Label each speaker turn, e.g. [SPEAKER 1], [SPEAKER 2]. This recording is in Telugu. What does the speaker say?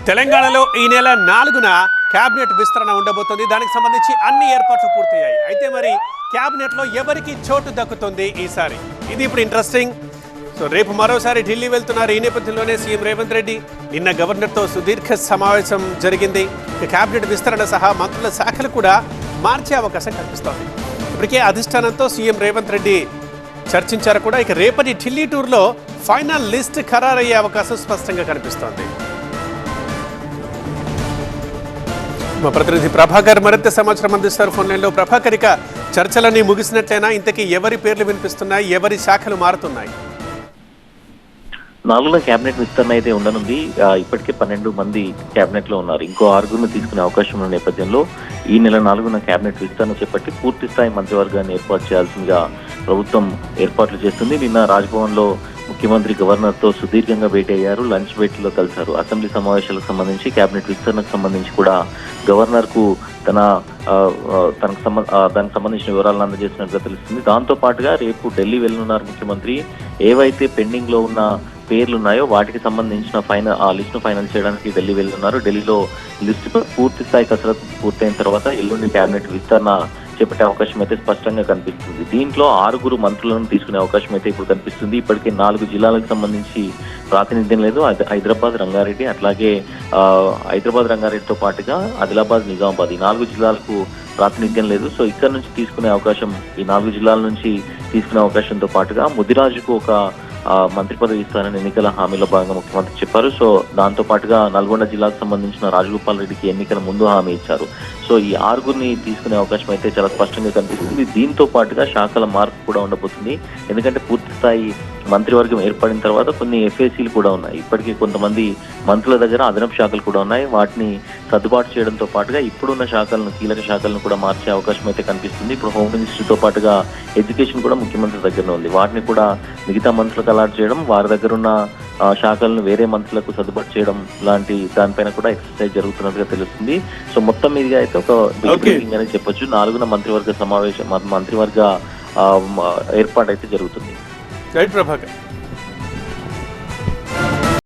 [SPEAKER 1] తెలంగాణలో ఈ నెల 4న కేబినెట్ విస్తరణ ఉండబోతుంది. దానికి సంబంధించి అన్ని ఏర్పాట్లు పూర్తయ్యాయి. అయితే మరి కేబినెట్లో ఎవరికి చోటు దక్కుతుంది ఈసారి? ఇది ఇప్పుడు ఇంట్రెస్టింగ్. సో రేపు మరోసారి ఢిల్లీ వెళ్తున్నారు. ఈ నేపథ్యంలోనే సీఎం రేవంత్ రెడ్డి నిన్న గవర్నర్తో సుదీర్ఘ సమావేశం జరిగింది. కేబినెట్ విస్తరణ సహా మంత్రుల శాఖలు కూడా మార్చే అవకాశం కనిపిస్తోంది. ఇప్పటికే అధిష్టానంతో సీఎం రేవంత్ రెడ్డి చర్చించారు కూడా. ఇక రేపటి ఢిల్లీ టూర్లో ఫైనల్ లిస్ట్ ఖరారయ్యే అవకాశం స్పష్టంగా కనిపిస్తోంది. మా ప్రతినిధి ప్రభాకర్ మరింత సమాచారం అందిస్తారు ఫోన్ లైన్లో. ప్రభాకర్, ఇక చర్చలన్నీ ముగిసినట్లయినా ఇంతకీ ఎవరి పేర్లు వినిపిస్తున్నాయి, ఎవరి శాఖలు మారుతున్నాయి?
[SPEAKER 2] 4వ కేబినెట్ విస్తరణ అయితే ఉండనుంది. ఇప్పటికే 12 మంది కేబినెట్ లో ఉన్నారు. ఇంకో 6గురిని తీసుకునే అవకాశం ఉన్న నేపథ్యంలో ఈ నెల 4న కేబినెట్ విస్తరణ చేపట్టి పూర్తి స్థాయి మంత్రివర్గాన్ని ఏర్పాటు చేయాల్సిందిగా ప్రభుత్వం ఏర్పాట్లు చేస్తుంది. నిన్న రాజ్భవన్ లో ముఖ్యమంత్రి గవర్నర్ తో సుదీర్ఘంగా భేటీ అయ్యారు. లంచ్ భేటీలో కలిశారు. అసెంబ్లీ సమావేశాలకు సంబంధించి కేబినెట్ విస్తరణకు సంబంధించి కూడా గవర్నర్ కు దానికి సంబంధించిన వివరాలను అందజేసినట్టుగా తెలుస్తుంది. దాంతో పాటుగా రేపు ఢిల్లీ వెళ్ళనున్నారు ముఖ్యమంత్రి. ఏవైతే పెండింగ్ లో ఉన్న పేర్లు ఉన్నాయో వాటికి సంబంధించిన లిస్ట్ ను ఫైనల్ చేయడానికి ఢిల్లీ వెళ్తున్నారు. ఢిల్లీలో లిస్ట్ పూర్తి స్థాయి కసరత్తు పూర్తయిన తర్వాత ఎల్లుండి కేబినెట్ విస్తరణ చేపట్టే అవకాశం అయితే స్పష్టంగా కనిపిస్తుంది. దీంట్లో 6 మంత్రులను తీసుకునే అవకాశం అయితే ఇప్పుడు కనిపిస్తుంది. ఇప్పటికే 4 జిల్లాలకు సంబంధించి ప్రాతినిధ్యం లేదు. హైదరాబాద్, రంగారెడ్డి, అట్లాగే హైదరాబాద్ రంగారెడ్డితో పాటుగా ఆదిలాబాద్, నిజామాబాద్ ఈ 4 జిల్లాలకు ప్రాతినిధ్యం లేదు. సో ఇక్కడ నుంచి తీసుకునే అవకాశం, ఈ 4 జిల్లాల నుంచి తీసుకునే అవకాశంతో పాటుగా ముదిరాజుకు ఒక మంత్రి పదవి ఇస్తారని ఎన్నికల హామీలో భాగంగా ముఖ్యమంత్రి చెప్పారు. సో దాంతో పాటుగా నల్గొండ జిల్లాకు సంబంధించిన రాజగోపాల్ రెడ్డికి ఎన్నికల ముందు హామీ ఇచ్చారు. సో ఈ 6గురిని తీసుకునే అవకాశం అయితే చాలా స్పష్టంగా కనిపిస్తుంది. దీంతో పాటుగా శాఖల మార్పు కూడా ఉండబోతుంది. ఎందుకంటే పూర్తి స్థాయి మంత్రివర్గం ఏర్పడిన తర్వాత కొన్ని ఎఫ్ఏసీలు కూడా ఉన్నాయి. ఇప్పటికీ కొంతమంది మంత్రుల దగ్గర అదనపు శాఖలు కూడా ఉన్నాయి. వాటిని సర్దుబాటు చేయడంతో పాటుగా ఇప్పుడున్న శాఖలను, కీలక శాఖలను కూడా మార్చే అవకాశం అయితే కనిపిస్తుంది. ఇప్పుడు హోమ్ మినిస్ట్రీతో పాటుగా ఎడ్యుకేషన్ కూడా ముఖ్యమంత్రి దగ్గరనే ఉంది. వాటిని కూడా మిగతా మంత్రులకు అలాట్ చేయడం, వారి దగ్గర ఉన్న శాఖలను వేరే మంత్రులకు సర్దుబాటు చేయడం లాంటి దానిపైన కూడా ఎక్సర్సైజ్ జరుగుతున్నట్టుగా తెలుస్తుంది. సో మొత్తం మీదుగా అయితే ఒక బ్రేకింగ్ అని చెప్పొచ్చు. 4న మంత్రివర్గ సమావేశం, మంత్రివర్గ ఏర్పాటు అయితే జరుగుతుంది.
[SPEAKER 1] రైట్ ప్రభాకర్.